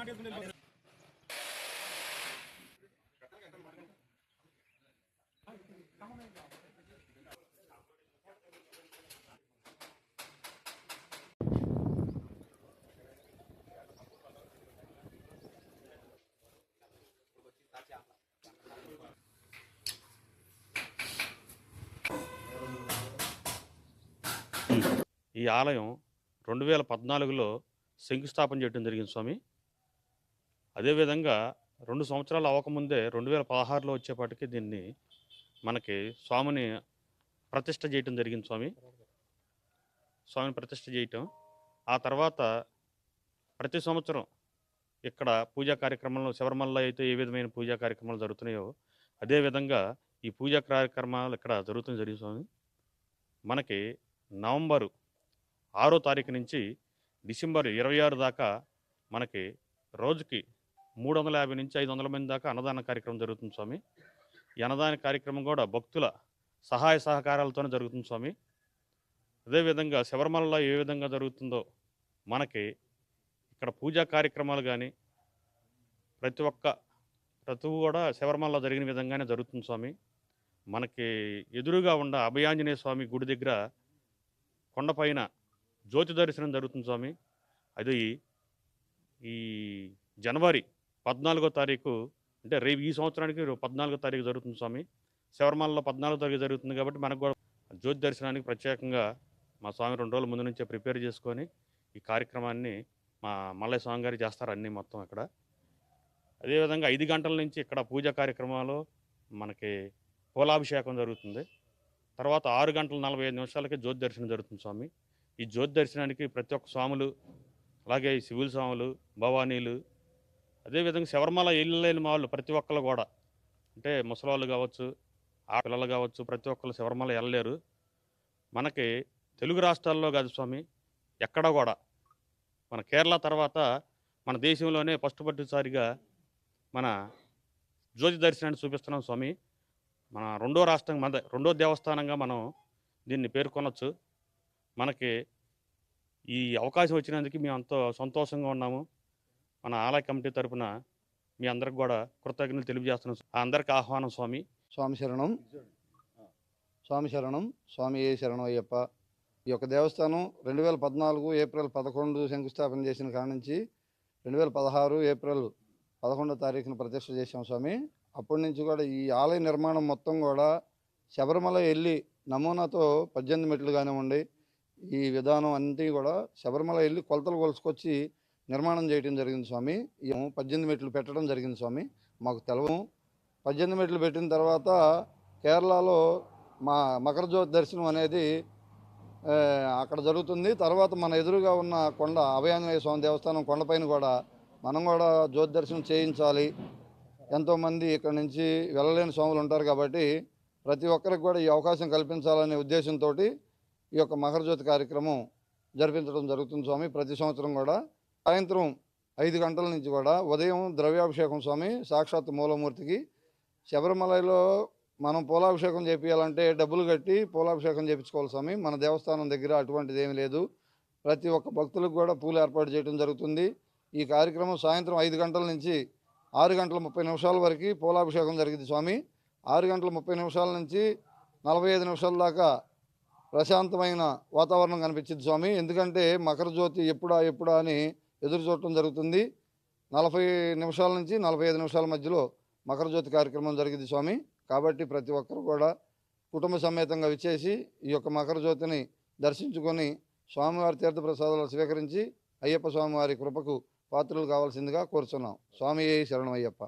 ఈ ఆలయం 2014లో శంకుస్థాపన చేయడం జరిగింది స్వామి. అదేవిధంగా 2 సంవత్సరాలు అవ్వకముందే 2016లో వచ్చేపాటికి దీన్ని మనకి స్వామిని ప్రతిష్ఠ చేయటం జరిగింది స్వామిని ప్రతిష్ఠ చేయటం. ఆ తర్వాత ప్రతి సంవత్సరం ఇక్కడ పూజా కార్యక్రమాలు శబరిమలలో అయితే ఏ విధమైన పూజా కార్యక్రమాలు జరుగుతున్నాయో అదేవిధంగా ఈ పూజా కార్యక్రమాలు ఇక్కడ జరిగింది స్వామి. మనకి నవంబరు 6వ తారీఖు నుంచి డిసెంబర్ 26 దాకా మనకి రోజుకి 350 నుంచి 500 మంది దాకా అన్నదాన కార్యక్రమం జరుగుతుంది స్వామి. ఈ అన్నదాన కార్యక్రమం కూడా భక్తుల సహాయ సహకారాలతోనే జరుగుతుంది స్వామి. అదేవిధంగా శబరిమలలో ఏ విధంగా జరుగుతుందో మనకి ఇక్కడ పూజా కార్యక్రమాలు కానీ ప్రతి కూడా శబరిమలలో జరిగిన విధంగానే జరుగుతుంది స్వామి. మనకి ఎదురుగా ఉన్న అభయాంజనేయ స్వామి గుడి దగ్గర కొండపైన జ్యోతి దర్శనం జరుగుతుంది స్వామి. అది ఈ జనవరి 14వ తారీఖు అంటే రేపు ఈ సంవత్సరానికి 14వ తారీఖు జరుగుతుంది స్వామి. శబరిమలలో 14వ తారీఖు జరుగుతుంది కాబట్టి మనకు కూడా జ్యోతి దర్శనానికి ప్రత్యేకంగా మా స్వామి 2 రోజుల ముందు నుంచే ప్రిపేర్ చేసుకొని ఈ కార్యక్రమాన్ని మా మల్లయ్య స్వామి గారు చేస్తారు అన్నీ మొత్తం అక్కడ. అదేవిధంగా 5 గంటల నుంచి ఇక్కడ పూజా కార్యక్రమాలు మనకి పూలాభిషేకం జరుగుతుంది. తర్వాత 6 గంటల 45 నిమిషాలకి జ్యోతి దర్శనం జరుగుతుంది స్వామి. ఈ జ్యోతి దర్శనానికి ప్రతి ఒక్క స్వాములు అలాగే శివుల స్వాములు భవానీలు అదేవిధంగా శబరిమల వెళ్ళలేని వాళ్ళు ప్రతి ఒక్కరు కూడా అంటే ముసలాళ్ళు కావచ్చు ఆ పిల్లలు కావచ్చు ప్రతి ఒక్కరు శబరిమల వెళ్ళలేరు. మనకి తెలుగు రాష్ట్రాల్లో కాదు స్వామి ఎక్కడ కూడా మన కేరళ తర్వాత మన దేశంలోనే ఫస్ట్ పట్టుసారిగా మన జ్యోతి దర్శనాన్ని చూపిస్తున్నాం స్వామి. మన రెండో దేవస్థానంగా మనం దీన్ని పేర్కొనవచ్చు. మనకి ఈ అవకాశం వచ్చినందుకు మేము ఎంతో సంతోషంగా ఉన్నాము. మన ఆలయ కమిటీ తరఫున మీ అందరికి కూడా కృతజ్ఞతలు తెలియజేస్తున్నాం. అందరికి ఆహ్వానం స్వామి. స్వామి శరణం, స్వామి శరణం, స్వామి ఏ శరణం అయ్యప్ప. ఈ యొక్క దేవస్థానం 2014 ఏప్రిల్ 11 శంకుస్థాపన చేసిన కాడ నుంచి 2016 ఏప్రిల్ 11వ తారీఖున ప్రతిష్ఠ చేశాం స్వామి. అప్పటి నుంచి కూడా ఈ ఆలయ నిర్మాణం మొత్తం కూడా శబరిమల వెళ్ళి నమూనాతో 18 మెట్లు కానివ్వండి ఈ విధానం అన్నీ కూడా శబరిమల వెళ్ళి కొలతలు కొలుసుకొచ్చి నిర్మాణం చేయడం జరిగింది స్వామి. 18 మెట్లు పెట్టడం జరిగింది స్వామి. మాకు తెలవము 18 మెట్లు పెట్టిన తర్వాత కేరళలో మా మకర జ్యోతి దర్శనం అనేది అక్కడ జరుగుతుంది. తర్వాత మన ఎదురుగా ఉన్న కొండ అభయాంజనేయ స్వామి దేవస్థానం కొండపైన కూడా మనం కూడా జ్యోతి దర్శనం చేయించాలి. ఎంతోమంది ఇక్కడ నుంచి వెళ్ళలేని స్వాములు ఉంటారు కాబట్టి ప్రతి ఒక్కరికి కూడా ఈ అవకాశం కల్పించాలనే ఉద్దేశంతో ఈ యొక్క మకర జ్యోతి కార్యక్రమం జరిపించడం జరుగుతుంది స్వామి. ప్రతి సంవత్సరం కూడా సాయంత్రం 5 గంటల నుంచి కూడా ఉదయం ద్రవ్యాభిషేకం స్వామి సాక్షాత్ మూలమూర్తికి. శబరిమలలో మనం పూలాభిషేకం చేయించాలంటే డబ్బులు కట్టి పూలాభిషేకం చేయించుకోవాలి స్వామి. మన దేవస్థానం దగ్గర అటువంటిది ఏమీ లేదు. ప్రతి ఒక్క భక్తులకు కూడా పూలు ఏర్పాటు చేయడం జరుగుతుంది. ఈ కార్యక్రమం సాయంత్రం 5 గంటల నుంచి 6 గంటల 30 నిమిషాల వరకు పూలాభిషేకం జరిగింది స్వామి. 6 గంటల 30 నిమిషాల నుంచి 45 నిమిషాల దాకా ప్రశాంతమైన వాతావరణం కనిపించింది స్వామి. ఎందుకంటే మకర జ్యోతి ఎప్పుడా అని ఎదురు చూడటం జరుగుతుంది. 40 నిమిషాల నుంచి 45 నిమిషాల మధ్యలో మకర జ్యోతి కార్యక్రమం జరిగింది స్వామి. కాబట్టి ప్రతి ఒక్కరు కూడా కుటుంబ సమేతంగా విచ్చేసి ఈ యొక్క మకర జ్యోతిని దర్శించుకొని స్వామివారి తీర్థప్రసాదాలు స్వీకరించి అయ్యప్ప స్వామివారి కృపకు పాత్రలు కావాల్సిందిగా కోరుచున్నాం. స్వామి శరణం అయ్యప్ప.